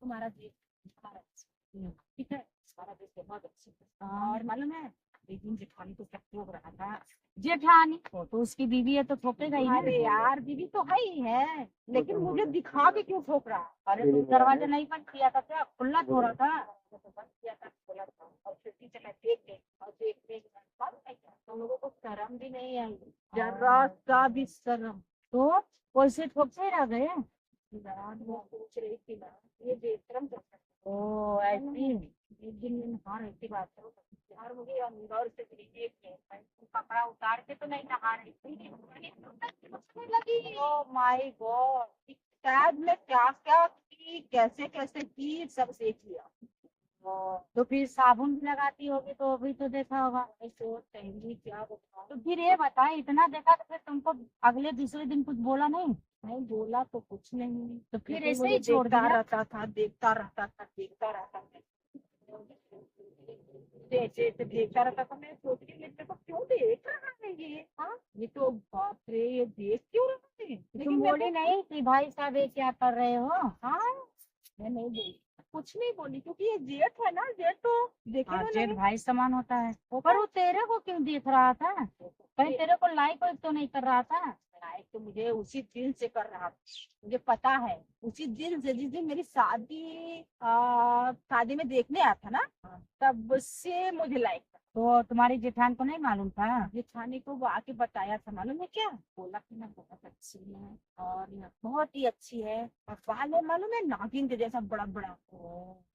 तुम्हारा देश हमारा देश, ठीक है, हमारा देश बहुत अच्छी है। और मालूम है एक दिन जेठानी को सब ठोक रहा था। जेठानी तो उसकी बीवी है तो ठोकेगा ही। अरे यार बीवी तो है ही है, लेकिन मुझे दिखा के क्यों ठोक रहा? अरे तुम दरवाजा नहीं बंद किया था क्या? खुला छोड़ा था? तो बंद किया था, खुला था। और खिड़की से मैं देख देख और देख देख तुम लोगों को शर्म भी नहीं आई, जरा सा भी शर्म। तो वैसे ठोकते रह गए। यार वो पूछ रही थी ना, ये बेशरम कैसे? ओ ऐसी एक दिन में नहा रही थी, बात करो यार, मुझे अंदर से एक कपड़ा उतार के तो नहीं नहा रही थी, मुझे लगी ओ माय गॉड, शायद मैं क्या क्या की, कैसे कैसे की, सब सीख लिया। तो फिर साबुन भी लगाती होगी तो अभी तो देखा होगा। तो पहली क्या बताऊं, तो फिर ये बता, इतना देखा तो फिर तुमको अगले दूसरे दिन कुछ बोला नहीं? नहीं बोला तो कुछ नहीं, तो फिर ऐसे ही छोड़ दिया? रहता था, देखता रहता था, देखता रहता था, देखता रहता था। मैं सोचती मेरे को क्यों देख रहा है ये? हाँ ये तो बाप रे, ये देख क्यों रहा है? तुम बोली नहीं कि भाई साहब ये क्या कर रहे हो? हाँ मैं नहीं बोली, कुछ नहीं बोली, क्योंकि ये जेठ है ना, जेठ तो देखेगा जेठ भाई समान होता है। पर वो तेरे को क्यों देख रहा था? कहीं तेरे को लाइक वाइक तो नहीं कर रहा था? लाइक तो मुझे उसी दिन से कर रहा था, मुझे पता है। उसी दिन से, जिस दिन मेरी शादी में देखने आया था ना, तब से मुझे लाइक। तो तुम्हारी जेठान को नहीं मालूम था? जेठानी को वो आके बताया था, मालूम है क्या? बोला कि मैं बहुत अच्छी है और मैं बहुत ही अच्छी है, और बाल में मालूम है नागिन के जैसा बड़ा बड़ा।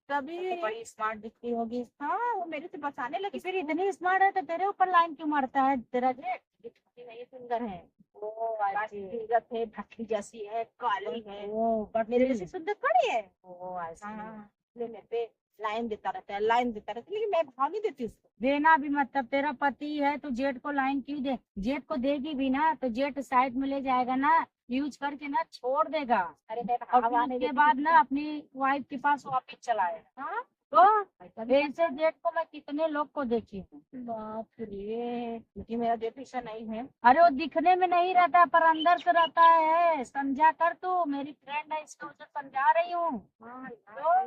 तभी बड़ी स्मार्ट दिखती होगी। हाँ वो मेरे से बचाने लगी। फिर इतनी स्मार्ट है तो तेरे ऊपर लाइन क्यों मारता है तेरा जेठ? दिखती नहीं सुंदर है, खूबसूरत है, भटली जैसी है, काली है, बट मेरे जैसी सुंदर थोड़ी है। हाँ मेरे पे लाइन देता रहता है, लाइन देता रहता है, लेकिन मैं भाव नहीं देती उसको। देना भी मतलब, तेरा पति है तो जेठ को लाइन क्यों दे? जेठ को देगी भी ना तो जेठ साइड में ले जाएगा ना, यूज करके ना छोड़ देगा। अरे और फिर उसके बाद ना अपनी वाइफ के पास वापिस चलाएगा। हाँ तो ऐसे जेठ को मैं कितने लोग को देखी हूँ। बाप रे, क्योंकि मेरा जेठ ऐसा नहीं है। अरे वो दिखने में नहीं रहता पर अंदर से रहता है, समझा कर, तू मेरी फ्रेंड है इसको उसे समझा रही हूँ। हाँ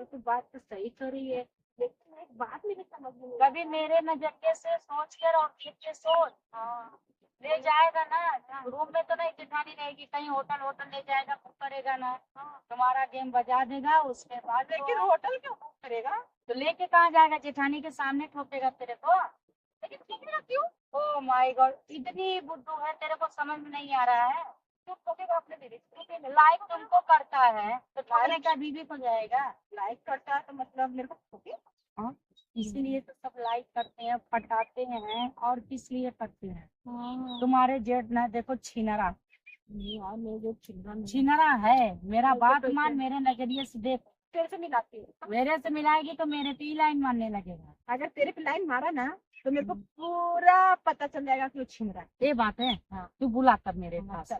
तो बात तो सही कर रही है, लेकिन एक बात मेरी समझ में नहीं, कभी मेरे नजरिए से सोच कर और देख के सोच। हाँ ले जाएगा ना, रूम में तो नहीं जेठानी रहेगी, कहीं होटल होटल ले जाएगा, बुक करेगा ना। तुम्हारा गेम बजा देगा, उसके बाद लेकिन होटल क्यों बुक करेगा? तो लेके कहाँ जाएगा? जेठानी के सामने ठोकेगा तेरे को। लेकिन ठोकेगा क्यों? ओ माय गॉड, इतनी बुद्धू है, तेरे को समझ में नहीं आ रहा है? क्यों ठोकेगा अपने बीवी को? लाइक तुमको करता है तो ठोकने का बीवी को जाएगा? लाइक करता है तो मतलब मेरे को ठोके? हाँ इसीलिए तो सब लाइक करते हैं, पटाते हैं, और किस लिए करते हैं? तुम्हारे जेठ ना देखो छिनरा, छिनरा है। मेरा बात मान, मेरे नजरिए से देख। तेरे से मिलाती हूँ, मेरे से मिलाएगी तो मेरे पे ही लाइन मारने लगेगा। अगर तेरे पे लाइन मारा ना तो मेरे को पूरा पता चल जाएगा कि वो छीन रहा है। ये बात है। हाँ तू बुला तब मेरे पास।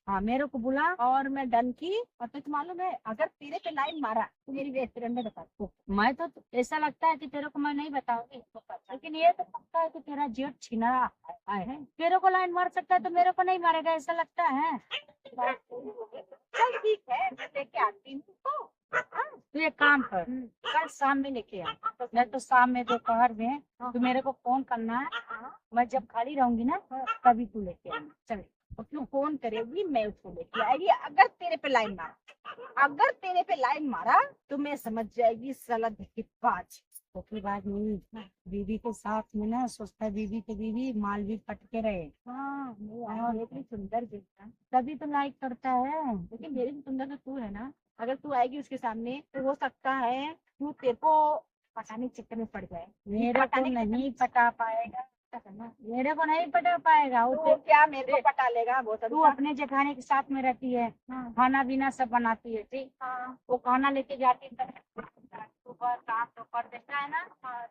हाँ मेरे को बुला और मैं डन की। और तुझे मालूम है अगर तेरे पे लाइन मारा तो मेरी बेस्ट फ्रेंड ने बता दो। मैं तो ऐसा लगता है कि तेरे को मैं नहीं बताऊंगी, लेकिन ये तो पक्का है कि तेरा जेठ छीना है। तेरे को लाइन मार सकता है तो मेरे को नहीं मारेगा, ऐसा लगता है? चल ठीक है, मैं लेके आती हूँ तो। तू एक काम कर, कल शाम में लेके आ। मैं तो शाम में दोपहर में तू मेरे को फोन करना है, मैं जब खाली रहूंगी ना तभी तू लेके आना। चल और तू फोन करेगी, मैं उसको लेके आएगी। अगर तेरे पे लाइन मारा, अगर तेरे पे लाइन मारा तो मैं समझ जाएगी साला धक्केबाज। तो फिर बाद में बीवी के साथ में ना सोचता है बीवी के बीवी माल भी पट के रहे। हाँ और इतनी सुंदर दिखता, तभी तो लाइक करता है। लेकिन मेरे से सुंदर तो तू है ना, अगर तू आएगी उसके सामने तो हो सकता है तू तेरे को पटाने के चक्कर में पड़ जाए। मेरे को नहीं पटा पाएगा, मेरे को नहीं पटा पाएगा। वो क्या मेरे को पटा लेगा? वो तू अपने जेठानी के साथ में रहती है, खाना पीना सब बनाती है, ठीक। वो खाना लेके जाती है, सुबह काम तो कर देता है ना,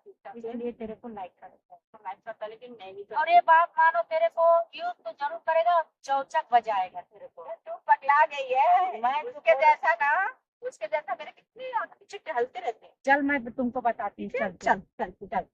इसलिए तेरे को लाइक करता है। तो लाइक करता है लेकिन मैं नहीं करता। और ये बात मानो तेरे को यूज तो जरूर करेगा, चौचक बजाएगा तेरे को। तू पगला गई है, मैं उसके जैसा ना, उसके जैसा मेरे कितने पीछे टहलते रहते हैं। चल मैं तुमको बताती हूँ, चल चल चल चल।